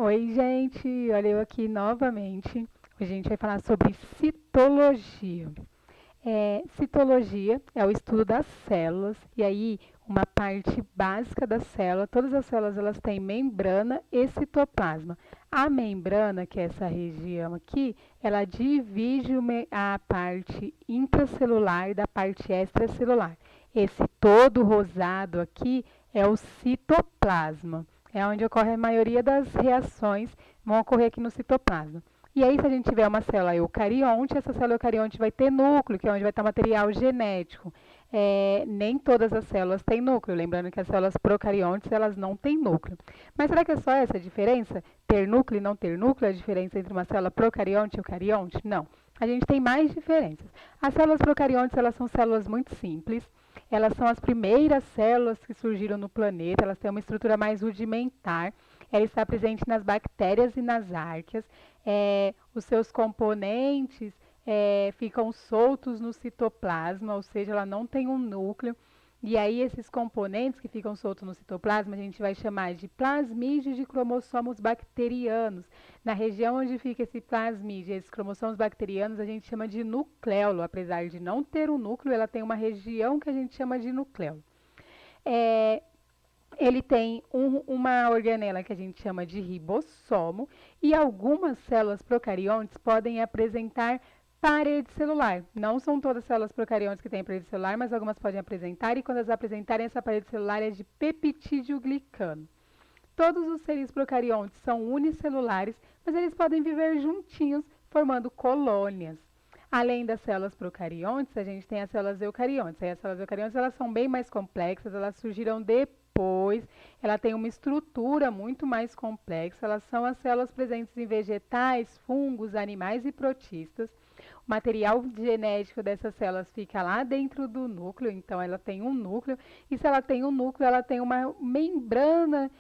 Oi, gente, olha eu aqui novamente. Hoje a gente vai falar sobre citologia. Citologia é o estudo das células, e aí uma parte básica da célula, todas as células elas têm membrana e citoplasma. A membrana, que é essa região aqui, ela divide a parte intracelular da parte extracelular. Esse todo rosado aqui é o citoplasma. É onde ocorre a maioria das reações, vão ocorrer aqui no citoplasma. E aí, se a gente tiver uma célula eucarionte, essa célula eucarionte vai ter núcleo, que é onde vai estar material genético. Nem todas as células têm núcleo, lembrando que as células procariontes, elas não têm núcleo. Mas será que é só essa a diferença? Ter núcleo e não ter núcleo, a diferença entre uma célula procarionte e eucarionte? Não. A gente tem mais diferenças. As células procariontes, elas são células muito simples. Elas são as primeiras células que surgiram no planeta, elas têm uma estrutura mais rudimentar. Ela está presente nas bactérias e nas arqueas. Os seus componentes ficam soltos no citoplasma, ou seja, ela não tem um núcleo. E aí esses componentes que ficam soltos no citoplasma a gente vai chamar de plasmídeos de cromossomos bacterianos. Na região onde fica esse plasmídio, esses cromossomos bacterianos, a gente chama de nucleolo. Apesar de não ter um núcleo, ela tem uma região que a gente chama de nucleolo. Ele tem uma organela que a gente chama de ribossomo e algumas células procariontes podem apresentar parede celular. Não são todas as células procariontes que têm parede celular, mas algumas podem apresentar e quando elas apresentarem essa parede celular é de peptídeo glicano. Todos os seres procariontes são unicelulares, mas eles podem viver juntinhos, formando colônias. Além das células procariontes, a gente tem as células eucariontes. Aí as células eucariontes elas são bem mais complexas, elas surgiram depois, ela tem uma estrutura muito mais complexa. Elas são as células presentes em vegetais, fungos, animais e protistas. O material genético dessas células fica lá dentro do núcleo, então ela tem um núcleo, e se ela tem um núcleo, ela tem uma membrana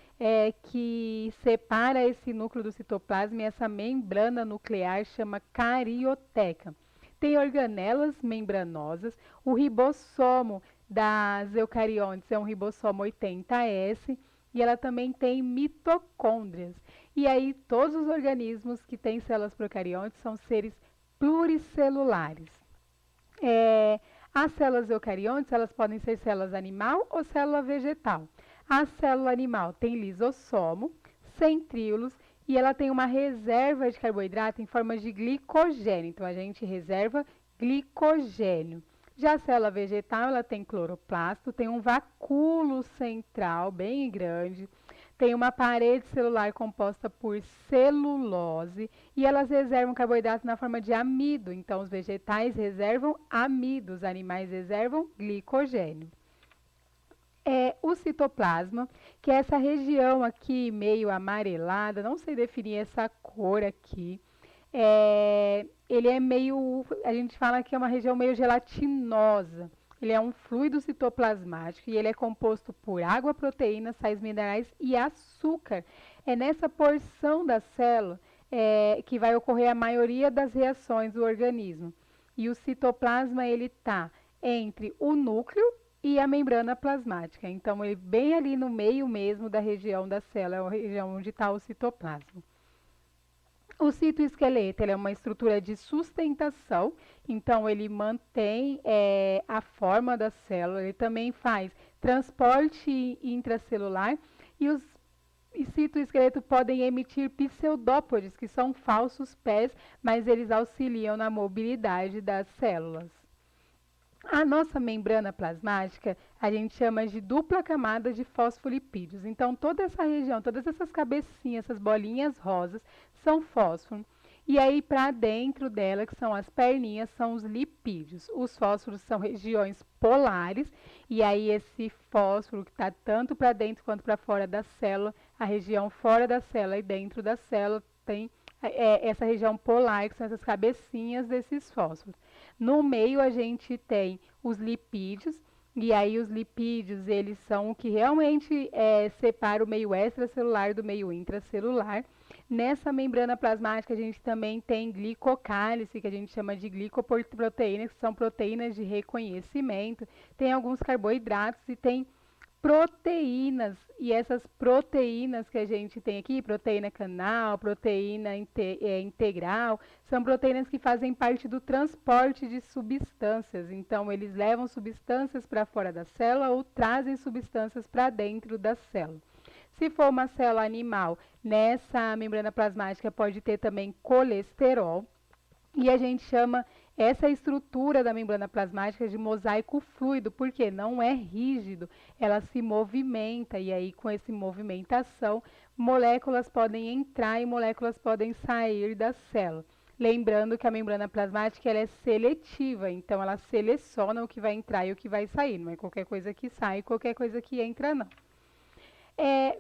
que separa esse núcleo do citoplasma, e essa membrana nuclear chama carioteca. Tem organelas membranosas, o ribossomo das eucariontes é um ribossomo 80S, e ela também tem mitocôndrias. E aí todos os organismos que têm células procariontes são seres pluricelulares. As células eucariontes, elas podem ser células animal ou célula vegetal. A célula animal tem lisossomo, centríolos, e ela tem uma reserva de carboidrato em forma de glicogênio. Então, a gente reserva glicogênio. Já a célula vegetal, ela tem cloroplasto, tem um vacúolo central bem grande, tem uma parede celular composta por celulose e elas reservam carboidrato na forma de amido. Então, os vegetais reservam amido, os animais reservam glicogênio. O citoplasma, que é essa região aqui meio amarelada, não sei definir essa cor aqui. Ele é meio, a gente fala que é uma região meio gelatinosa. Ele é um fluido citoplasmático e ele é composto por água, proteínas, sais minerais e açúcar. É nessa porção da célula que vai ocorrer a maioria das reações do organismo. E o citoplasma ele está entre o núcleo e a membrana plasmática. Então, ele bem ali no meio mesmo da região da célula, é a região onde está o citoplasma. O citoesqueleto ele é uma estrutura de sustentação, então ele mantém a forma da célula, ele também faz transporte intracelular e os citoesqueletos podem emitir pseudópodes, que são falsos pés, mas eles auxiliam na mobilidade das células. A nossa membrana plasmática, a gente chama de dupla camada de fosfolipídios. Então, toda essa região, todas essas cabecinhas, essas bolinhas rosas, são fósforo. E aí, para dentro dela, que são as perninhas, são os lipídios. Os fósforos são regiões polares, e aí esse fósforo que está tanto para dentro quanto para fora da célula, a região fora da célula e dentro da célula tem essa região polar, que são essas cabecinhas desses fósforos. No meio a gente tem os lipídios, e aí os lipídios eles são o que realmente separa o meio extracelular do meio intracelular. Nessa membrana plasmática a gente também tem glicocálice, que a gente chama de glicoproteínas, que são proteínas de reconhecimento. Tem alguns carboidratos e tem proteínas. E essas proteínas que a gente tem aqui, proteína canal, proteína integral, são proteínas que fazem parte do transporte de substâncias. Então, eles levam substâncias para fora da célula ou trazem substâncias para dentro da célula. Se for uma célula animal, nessa membrana plasmática pode ter também colesterol. E a gente chama essa estrutura da membrana plasmática de mosaico fluido, porque não é rígido, ela se movimenta, e aí com essa movimentação, moléculas podem entrar e moléculas podem sair da célula. Lembrando que a membrana plasmática ela é seletiva, então ela seleciona o que vai entrar e o que vai sair, não é qualquer coisa que sai, qualquer coisa que entra, não.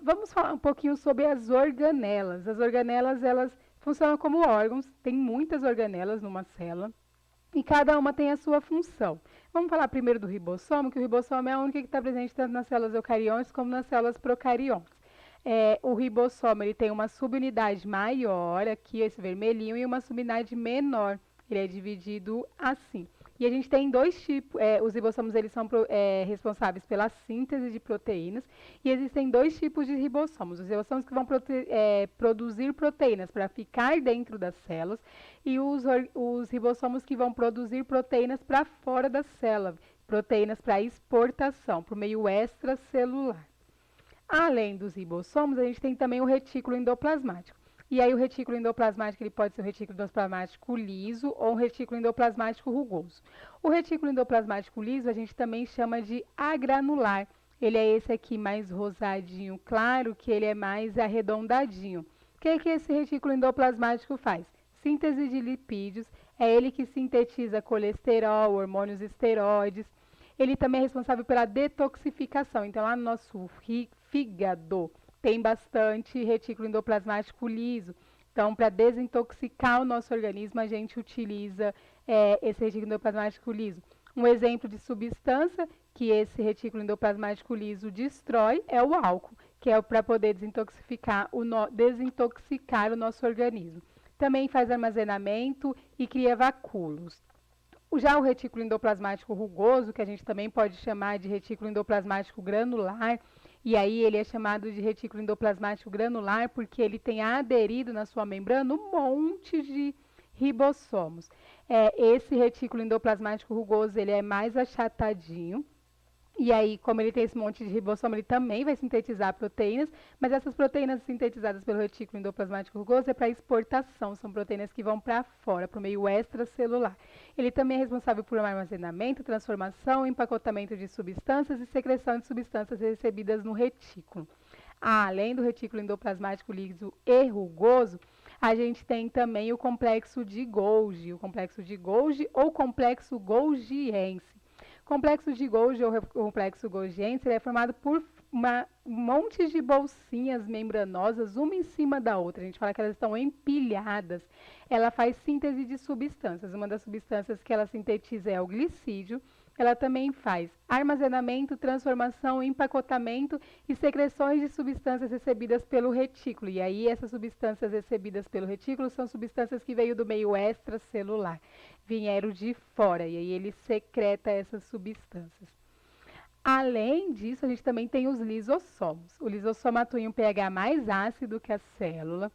Vamos falar um pouquinho sobre as organelas. As organelas, elas funcionam como órgãos, tem muitas organelas numa célula e cada uma tem a sua função. Vamos falar primeiro do ribossomo, que o ribossomo é a única que está presente tanto nas células eucariontes como nas células procariontes. O ribossomo ele tem uma subunidade maior, aqui esse vermelhinho, e uma subunidade menor. Ele é dividido assim. E a gente tem dois tipos, os ribossomos eles são responsáveis pela síntese de proteínas, e existem dois tipos de ribossomos. Os ribossomos que vão produzir proteínas para ficar dentro das células, e os ribossomos que vão produzir proteínas para fora da célula, proteínas para exportação, para o meio extracelular. Além dos ribossomos, a gente tem também o retículo endoplasmático. E aí o retículo endoplasmático ele pode ser um retículo endoplasmático liso ou um retículo endoplasmático rugoso. O retículo endoplasmático liso a gente também chama de agranular. Ele é esse aqui mais rosadinho claro, que ele é mais arredondadinho. O que esse retículo endoplasmático faz? Síntese de lipídios, é ele que sintetiza colesterol, hormônios esteroides. Ele também é responsável pela detoxificação. Então, lá no nosso fígado tem bastante retículo endoplasmático liso. Então, para desintoxicar o nosso organismo, a gente utiliza esse retículo endoplasmático liso. Um exemplo de substância que esse retículo endoplasmático liso destrói é o álcool, que é para poder desintoxicar o nosso organismo. Também faz armazenamento e cria vacúolos. Já o retículo endoplasmático rugoso, que a gente também pode chamar de retículo endoplasmático granular, e aí ele é chamado de retículo endoplasmático granular porque ele tem aderido na sua membrana um monte de ribossomos. Esse retículo endoplasmático rugoso ele é mais achatadinho. E aí, como ele tem esse monte de ribossomo, ele também vai sintetizar proteínas, mas essas proteínas sintetizadas pelo retículo endoplasmático rugoso é para exportação, são proteínas que vão para fora, para o meio extracelular. Ele também é responsável por armazenamento, transformação, empacotamento de substâncias e secreção de substâncias recebidas no retículo. Além do retículo endoplasmático liso e rugoso, a gente tem também o complexo de Golgi, ou complexo golgiense. O complexo de Golgi ou complexo golgiense é formado por um monte de bolsinhas membranosas, uma em cima da outra. A gente fala que elas estão empilhadas. Ela faz síntese de substâncias. Uma das substâncias que ela sintetiza é o glicídio. Ela também faz armazenamento, transformação, empacotamento e secreções de substâncias recebidas pelo retículo. E aí essas substâncias recebidas pelo retículo são substâncias que veio do meio extracelular, vieram de fora, e aí ele secreta essas substâncias. Além disso, a gente também tem os lisossomos. O lisossomo atua em um pH mais ácido que a célula.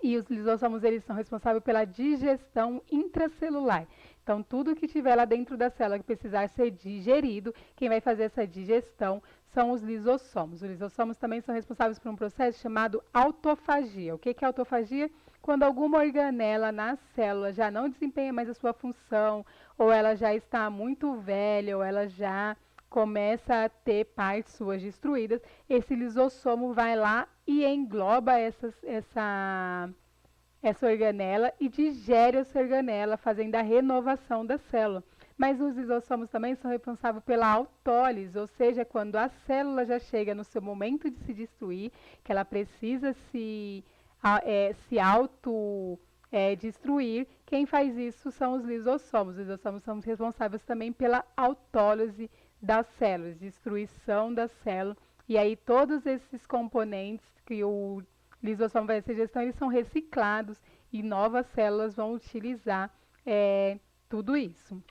E os lisossomos eles são responsáveis pela digestão intracelular. Então, tudo que tiver lá dentro da célula que precisar ser digerido, quem vai fazer essa digestão são os lisossomos. Os lisossomos também são responsáveis por um processo chamado autofagia. O que é autofagia? Quando alguma organela na célula já não desempenha mais a sua função, ou ela já está muito velha, ou ela já começa a ter partes suas destruídas, esse lisossomo vai lá e engloba essa organela e digere essa organela, fazendo a renovação da célula. Mas os lisossomos também são responsáveis pela autólise, ou seja, quando a célula já chega no seu momento de se destruir, que ela precisa se destruir, quem faz isso são os lisossomos. Os lisossomos são responsáveis também pela autólise das células, destruição da célula. E aí todos esses componentes que o lisossomo vai fazer gestão, eles são reciclados e novas células vão utilizar tudo isso.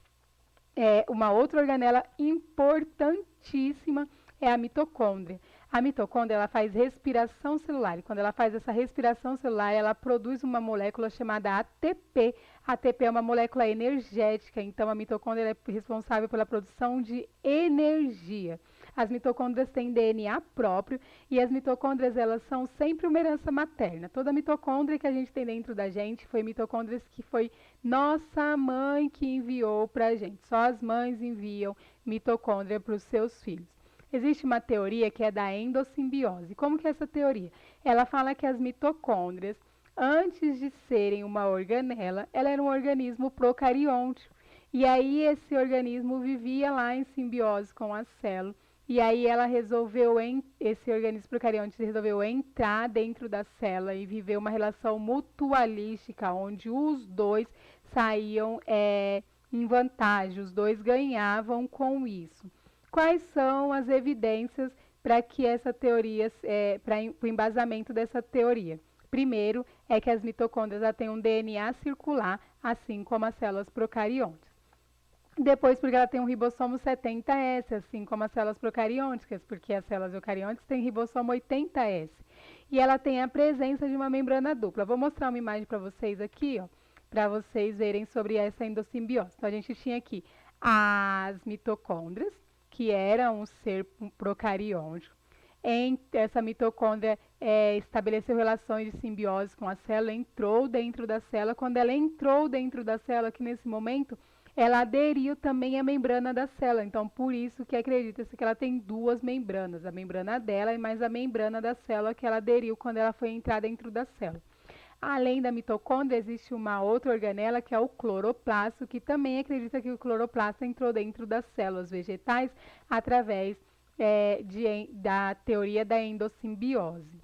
Uma outra organela importantíssima é a mitocôndria. A mitocôndria, ela faz respiração celular, e quando ela faz essa respiração celular, ela produz uma molécula chamada ATP. A ATP é uma molécula energética, então a mitocôndria é responsável pela produção de energia. As mitocôndrias têm DNA próprio e as mitocôndrias, elas são sempre uma herança materna. Toda mitocôndria que a gente tem dentro da gente foi mitocôndrias que foi nossa mãe que enviou para a gente. Só as mães enviam mitocôndria para os seus filhos. Existe uma teoria que é da endossimbiose. Como que é essa teoria? Ela fala que as mitocôndrias, antes de serem uma organela, ela era um organismo procarionte. E aí esse organismo vivia lá em simbiose com a célula. E aí esse organismo procarionte resolveu entrar dentro da célula e viver uma relação mutualística, onde os dois saíam em vantagem, os dois ganhavam com isso. Quais são as evidências para que essa teoria, para o embasamento dessa teoria? Primeiro, é que as mitocôndrias têm um DNA circular, assim como as células procariontes. Depois, porque ela tem um ribossomo 70S, assim como as células procariônicas, porque as células eucariontes têm ribossomo 80S. E ela tem a presença de uma membrana dupla. Vou mostrar uma imagem para vocês aqui, para vocês verem sobre essa endossimbiose. Então, a gente tinha aqui as mitocôndrias, que era um ser procariônico. Essa mitocôndria estabeleceu relações de simbiose com a célula, entrou dentro da célula. Quando ela entrou dentro da célula, aqui nesse momento, ela aderiu também à membrana da célula. Então, por isso que acredita-se que ela tem duas membranas, a membrana dela e mais a membrana da célula que ela aderiu quando ela foi entrar dentro da célula. Além da mitocôndria, existe uma outra organela, que é o cloroplasto, que também acredita que o cloroplasto entrou dentro das células vegetais através da teoria da endossimbiose.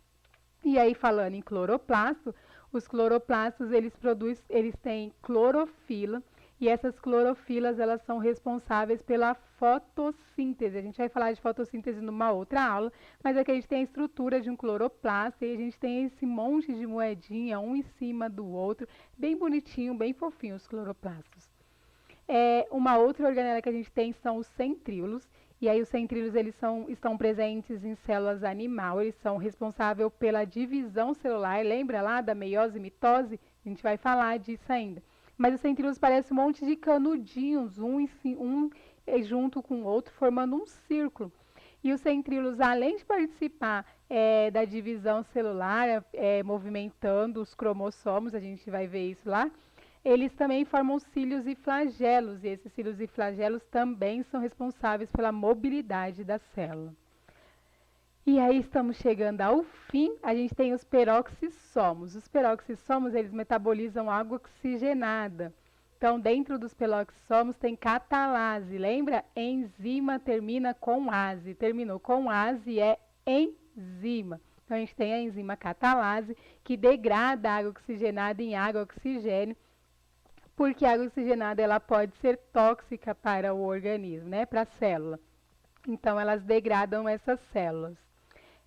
E aí, falando em cloroplasto, os cloroplastos, eles têm clorofila, e essas clorofilas, elas são responsáveis pela fotossíntese. A gente vai falar de fotossíntese numa outra aula, mas aqui a gente tem a estrutura de um cloroplasto e a gente tem esse monte de moedinha, um em cima do outro, bem bonitinho, bem fofinho os cloroplastos. Uma outra organela que a gente tem são os centríolos, e aí os centríolos estão presentes em células animais, eles são responsáveis pela divisão celular. Lembra lá da meiose e mitose? A gente vai falar disso ainda. Mas os centríolos parecem um monte de canudinhos, um junto com o outro, formando um círculo. E os centríolos, além de participar da divisão celular, movimentando os cromossomos, a gente vai ver isso lá, eles também formam cílios e flagelos, e esses cílios e flagelos também são responsáveis pela mobilidade da célula. E aí estamos chegando ao fim, a gente tem os peroxissomos. Os peroxissomos, eles metabolizam água oxigenada. Então, dentro dos peroxissomos tem catalase. Lembra? Enzima termina com ase. Terminou com ase é enzima. Então, a gente tem a enzima catalase, que degrada a água oxigenada em água oxigênio, porque a água oxigenada ela pode ser tóxica para o organismo, né? Para a célula. Então, elas degradam essas células.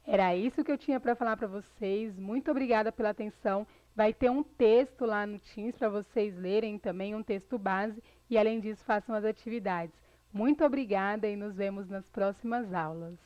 Era isso que eu tinha para falar para vocês. Muito obrigada pela atenção. Vai ter um texto lá no Teams para vocês lerem também, um texto base. E, além disso, façam as atividades. Muito obrigada e nos vemos nas próximas aulas.